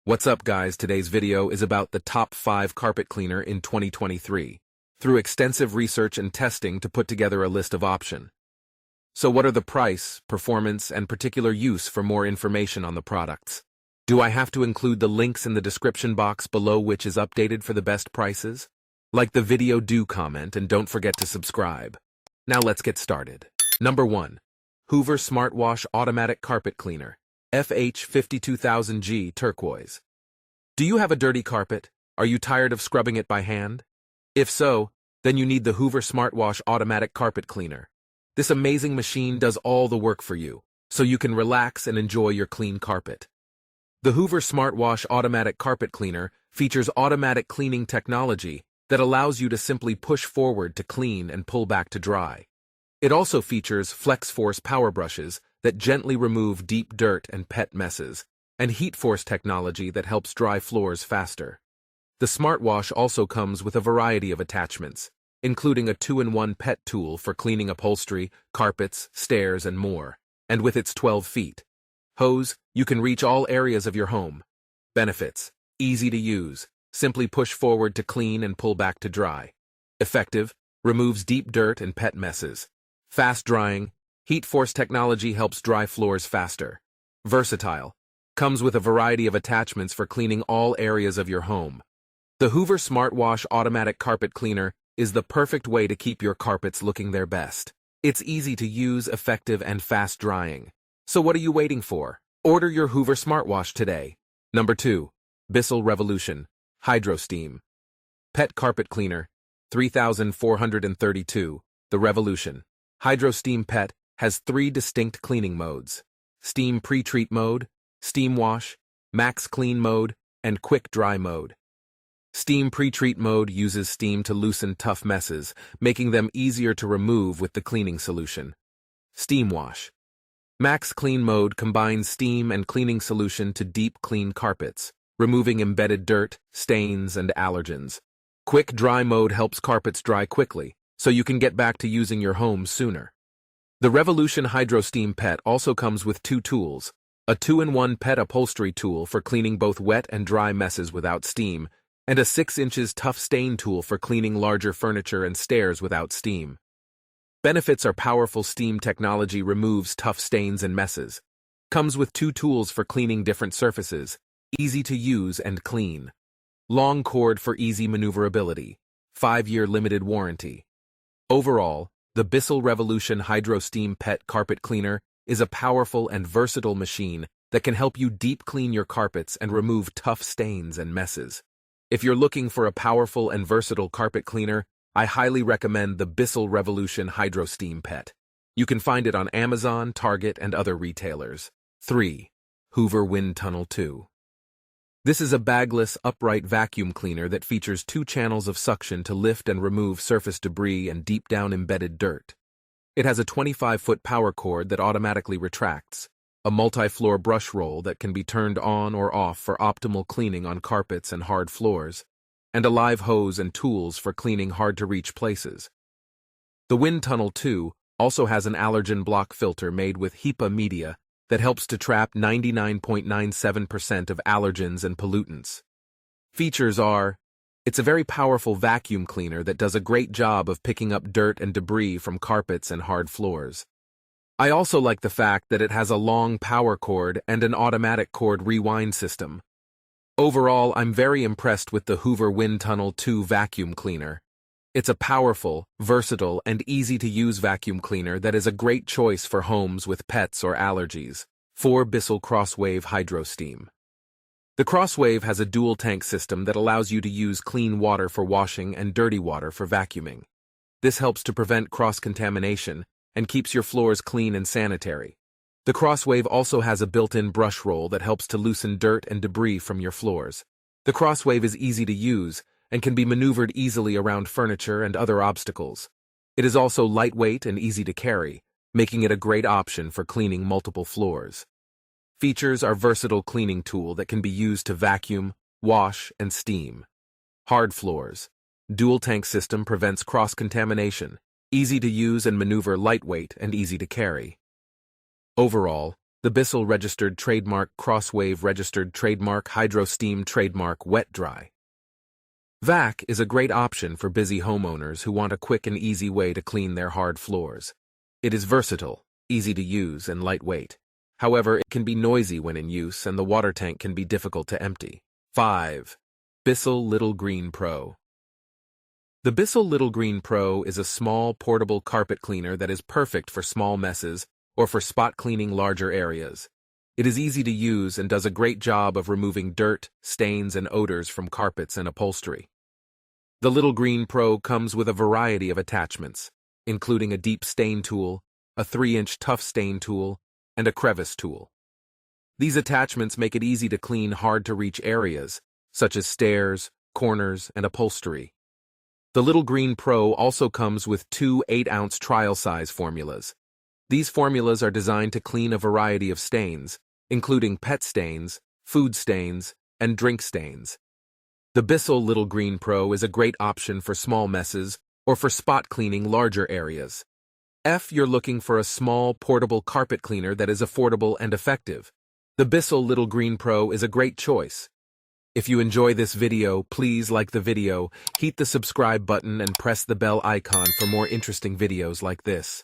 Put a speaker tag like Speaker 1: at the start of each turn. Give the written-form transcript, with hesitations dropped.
Speaker 1: What's up, guys? Today's video is about the top 5 carpet cleaner in 2023. Through extensive research and testing to put together a list of options. So what are the price, performance, and particular use? For more information on the products, do I have to include the links in the description box below, which is updated for the best prices? Like the video, do comment, and don't forget to subscribe. Now let's get started. Number 1. Hoover Smartwash Automatic Carpet Cleaner, FH52000G Turquoise. Do you have a dirty carpet? Are you tired of scrubbing it by hand? If so, then you need the Hoover Smartwash Automatic Carpet Cleaner. This amazing machine does all the work for you, so you can relax and enjoy your clean carpet. The Hoover Smartwash Automatic Carpet Cleaner features automatic cleaning technology that allows you to simply push forward to clean and pull back to dry. It also features flex force power brushes that gently remove deep dirt and pet messes, and heat force technology that helps dry floors faster. The Smartwash also comes with a variety of attachments, including a 2-in-1 pet tool for cleaning upholstery, carpets, stairs, and more. And with its 12 feet hose, you can reach all areas of your home. Benefits: easy to use, simply push forward to clean and pull back to dry. Effective, removes deep dirt and pet messes. Fast drying, heat force technology helps dry floors faster. Versatile, comes with a variety of attachments for cleaning all areas of your home. The Hoover Smartwash Automatic Carpet Cleaner is the perfect way to keep your carpets looking their best. It's easy to use, effective, and fast drying. So what are you waiting for? Order your Hoover Smartwash today. Number 2. BISSELL HydroSteam Pet Carpet Cleaner, 3432, The Revolution. HydroSteam Pet has 3 distinct cleaning modes: Steam Pre-Treat Mode, Steam Wash, Max Clean Mode, and Quick Dry Mode. Steam Pre-Treat Mode uses steam to loosen tough messes, making them easier to remove with the cleaning solution. Steam Wash. Max Clean Mode combines steam and cleaning solution to deep clean carpets, removing embedded dirt, stains, and allergens. Quick Dry Mode helps carpets dry quickly, so you can get back to using your home sooner. The Revolution HydroSteam Pet also comes with 2 tools: a 2-in-1 pet upholstery tool for cleaning both wet and dry messes without steam, and a 6 inches tough stain tool for cleaning larger furniture and stairs without steam. Benefits are powerful steam technology removes tough stains and messes. Comes with 2 tools for cleaning different surfaces, easy to use and clean. Long cord for easy maneuverability. 5-year limited warranty. Overall, the BISSELL Revolution HydroSteam Pet Carpet Cleaner is a powerful and versatile machine that can help you deep clean your carpets and remove tough stains and messes. If you're looking for a powerful and versatile carpet cleaner, I highly recommend the BISSELL Revolution HydroSteam Pet. You can find it on Amazon, Target, and other retailers. 3. Hoover WindTunnel 2. This is a bagless, upright vacuum cleaner that features 2 channels of suction to lift and remove surface debris and deep down embedded dirt. It has a 25-foot power cord that automatically retracts, a multi-floor brush roll that can be turned on or off for optimal cleaning on carpets and hard floors, and a live hose and tools for cleaning hard-to-reach places. The WindTunnel 2 also has an allergen block filter made with HEPA media that helps to trap 99.97% of allergens and pollutants. Features are: it's a very powerful vacuum cleaner that does a great job of picking up dirt and debris from carpets and hard floors. I also like the fact that it has a long power cord and an automatic cord rewind system. Overall, I'm very impressed with the Hoover WindTunnel 2 vacuum cleaner. It's a powerful, versatile, and easy-to-use vacuum cleaner that is a great choice for homes with pets or allergies. 4. BISSELL CrossWave HydroSteam. The CrossWave has a dual-tank system that allows you to use clean water for washing and dirty water for vacuuming. This helps to prevent cross-contamination and keeps your floors clean and sanitary. The CrossWave also has a built-in brush roll that helps to loosen dirt and debris from your floors. The CrossWave is easy to use and can be maneuvered easily around furniture and other obstacles. It is also lightweight and easy to carry, making it a great option for cleaning multiple floors. Features are versatile cleaning tool that can be used to vacuum, wash, and steam. Hard floors. Dual tank system prevents cross-contamination. Easy to use and maneuver, lightweight and easy to carry. Overall, The BISSELL registered trademark CrossWave registered trademark HydroSteam trademark wet dry. Vac is a great option for busy homeowners who want a quick and easy way to clean their hard floors. It is versatile, easy to use, and lightweight. However, it can be noisy when in use and the water tank can be difficult to empty. 5. BISSELL Little Green Pro. The BISSELL Little Green Pro is a small, portable carpet cleaner that is perfect for small messes or for spot cleaning larger areas. It is easy to use and does a great job of removing dirt, stains, and odors from carpets and upholstery. The Little Green Pro comes with a variety of attachments, including a deep stain tool, a 3-inch tough stain tool, and a crevice tool. These attachments make it easy to clean hard-to-reach areas, such as stairs, corners, and upholstery. The Little Green Pro also comes with 2 8-ounce trial-size formulas. These formulas are designed to clean a variety of stains, including pet stains, food stains, and drink stains. The BISSELL Little Green Pro is a great option for small messes or for spot cleaning larger areas. If you're looking for a small, portable carpet cleaner that is affordable and effective, the BISSELL Little Green Pro is a great choice. If you enjoy this video, please like the video, hit the subscribe button, and press the bell icon for more interesting videos like this.